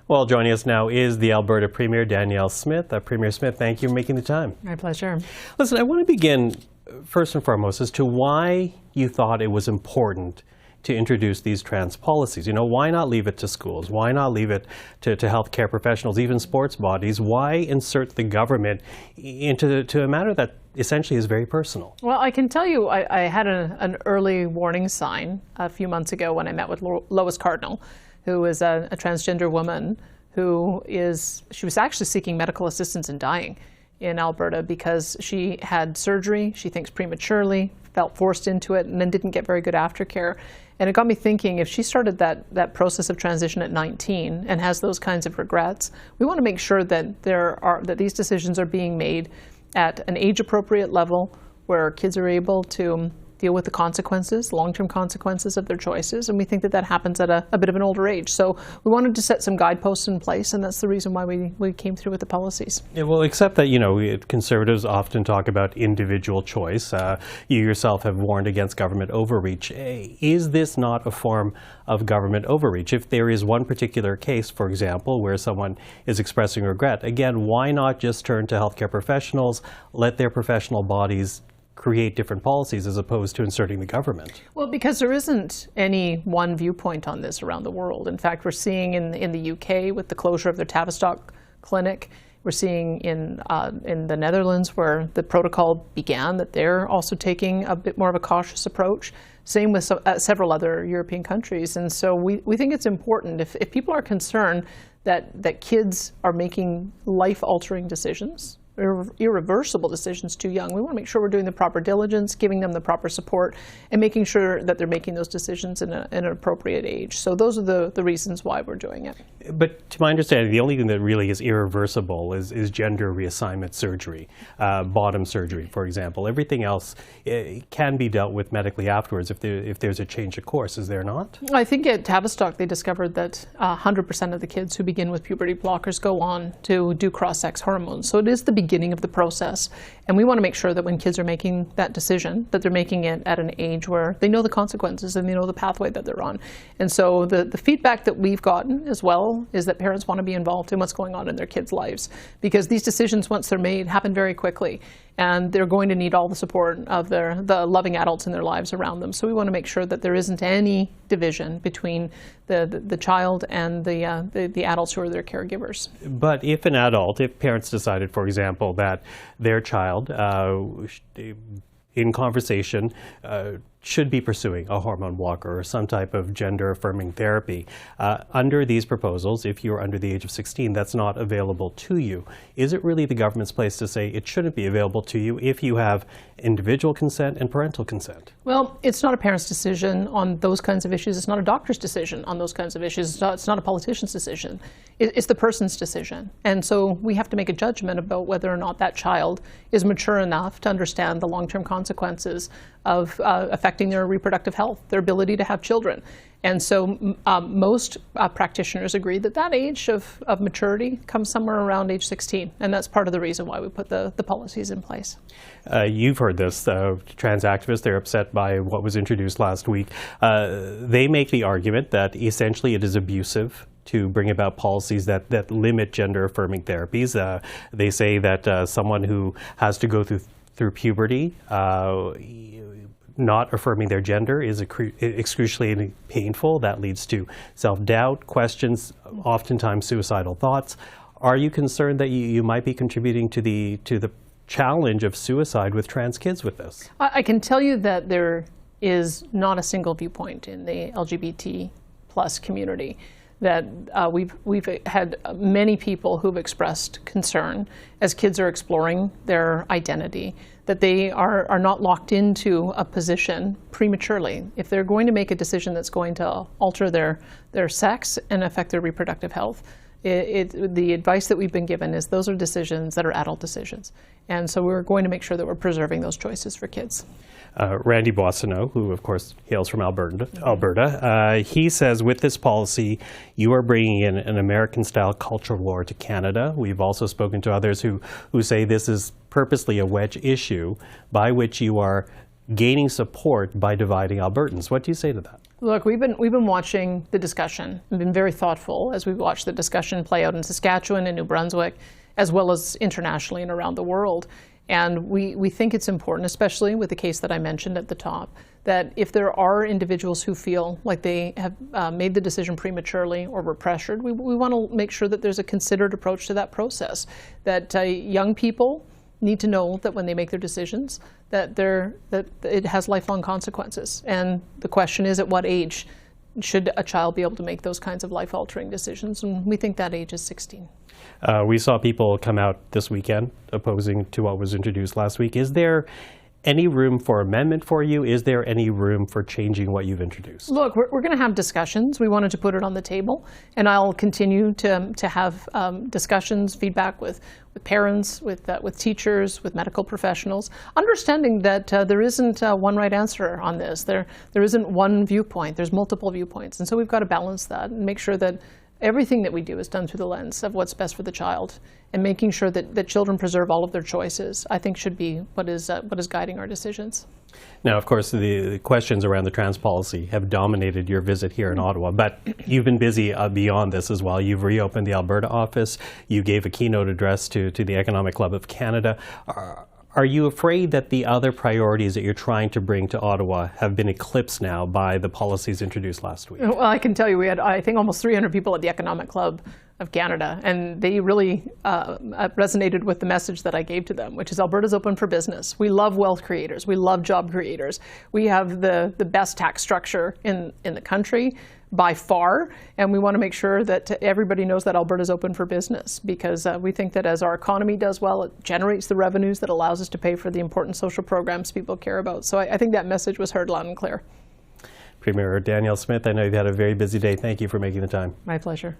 Well, joining us now is the Alberta Premier Danielle Smith. Premier Smith, thank you for making the time. My pleasure. Listen, I want to begin first and foremost as to why you thought it was important to introduce these trans policies. You know, why not leave it to schools? Why not leave it to healthcare professionals, even sports bodies? Why insert the government into a matter that essentially is very personal? Well, I can tell you I had an early warning sign a few months ago when I met with Lois Cardinal, who is a transgender woman she was actually seeking medical assistance and dying in Alberta because she had surgery, she thinks prematurely, felt forced into it, and then didn't get very good aftercare. And it got me thinking, if she started that process of transition at 19 and has those kinds of regrets, we want to make sure that that these decisions are being made at an age-appropriate level where kids are able to deal with the consequences, long-term consequences of their choices, and we think that happens at a bit of an older age. So we wanted to set some guideposts in place, and that's the reason why we came through with the policies. Yeah, well, except that, you know, Conservatives often talk about individual choice. You yourself have warned against government overreach. Is this not a form of government overreach? If there is one particular case, for example, where someone is expressing regret, again, why not just turn to healthcare professionals, let their professional bodies create different policies as opposed to inserting the government? Well, because there isn't any one viewpoint on this around the world. In fact, we're seeing in the UK with the closure of their Tavistock clinic. We're seeing in the Netherlands where the protocol began that they're also taking a bit more of a cautious approach. Same with several other European countries. And so we think it's important, if people are concerned that kids are making life-altering decisions, irreversible decisions too young, we want to make sure we're doing the proper diligence, giving them the proper support, and making sure that they're making those decisions in an appropriate age. So those are the reasons why we're doing it. But to my understanding, the only thing that really is irreversible is gender reassignment surgery, bottom surgery, for example. Everything else can be dealt with medically afterwards if there's a change of course, is there not? I think at Tavistock they discovered that 100% of the kids who begin with puberty blockers go on to do cross-sex hormones. So it is the beginning of the process, and we want to make sure that when kids are making that decision, that they're making it at an age where they know the consequences and they know the pathway that they're on. And so the feedback that we've gotten as well is that parents want to be involved in what's going on in their kids' lives, because these decisions, once they're made, happen very quickly, and they're going to need all the support of the loving adults in their lives around them. So we want to make sure that there isn't any division between the child and the adults who are their caregivers. But if parents decided, for example, that their child, in conversation, should be pursuing a hormone blocker or some type of gender-affirming therapy, under these proposals, if you're under the age of 16, that's not available to you. Is it really the government's place to say it shouldn't be available to you if you have individual consent and parental consent? Well, it's not a parent's decision on those kinds of issues. It's not a doctor's decision on those kinds of issues. It's not a politician's decision. It's the person's decision. And so we have to make a judgment about whether or not that child is mature enough to understand the long-term consequences of affecting their reproductive health, their ability to have children. And so most practitioners agree that age of maturity comes somewhere around age 16, and that's part of the reason why we put the policies in place. You've heard this. Trans activists, they're upset by what was introduced last week. They make the argument that essentially it is abusive to bring about policies that limit gender-affirming therapies. They say that someone who has to go through puberty, not affirming their gender is excruciatingly painful. That leads to self-doubt, questions, oftentimes suicidal thoughts. Are you concerned that you might be contributing to the challenge of suicide with trans kids with this? I can tell you that there is not a single viewpoint in the LGBT plus community. That we've had many people who've expressed concern as kids are exploring their identity, that they are not locked into a position prematurely. If they're going to make a decision that's going to alter their sex and affect their reproductive health, the advice that we've been given is those are decisions that are adult decisions. And so we're going to make sure that we're preserving those choices for kids. Randy Boissonneau, who of course hails from Alberta, he says with this policy, you are bringing in an American-style cultural war to Canada. We've also spoken to others who say this is purposely a wedge issue by which you are gaining support by dividing Albertans. What do you say to that? Look, we've been watching the discussion and been very thoughtful as we've watched the discussion play out in Saskatchewan and New Brunswick, as well as internationally and around the world. And we think it's important, especially with the case that I mentioned at the top, that if there are individuals who feel like they have made the decision prematurely or were pressured, we want to make sure that there's a considered approach to that process, that young people need to know that when they make their decisions, that it has lifelong consequences. And the question is, at what age should a child be able to make those kinds of life-altering decisions? And we think that age is 16. We saw people come out this weekend opposing to what was introduced last week. Is there any room for amendment for you? Is there any room for changing what you've introduced? Look, we're going to have discussions. We wanted to put it on the table, and I'll continue to have discussions, feedback with parents, with teachers, with medical professionals, understanding that there isn't one right answer on this. There isn't one viewpoint. There's multiple viewpoints, and so we've got to balance that and make sure that everything that we do is done through the lens of what's best for the child, and making sure that children preserve all of their choices, I think, should be what is guiding our decisions. Now, of course, the questions around the trans policy have dominated your visit here in Ottawa, but you've been busy beyond this as well. You've reopened the Alberta office. You gave a keynote address to the Economic Club of Canada. Are you afraid that the other priorities that you're trying to bring to Ottawa have been eclipsed now by the policies introduced last week? Well, I can tell you we had, I think, almost 300 people at the Economic Club of Canada, and they really resonated with the message that I gave to them, which is Alberta's open for business. We love wealth creators. We love job creators. We have the best tax structure in the country by far, and we want to make sure that everybody knows that Alberta's open for business, because we think that as our economy does well, it generates the revenues that allows us to pay for the important social programs people care about. So I think that message was heard loud and clear. Premier Danielle Smith, I know you've had a very busy day. Thank you for making the time. My pleasure.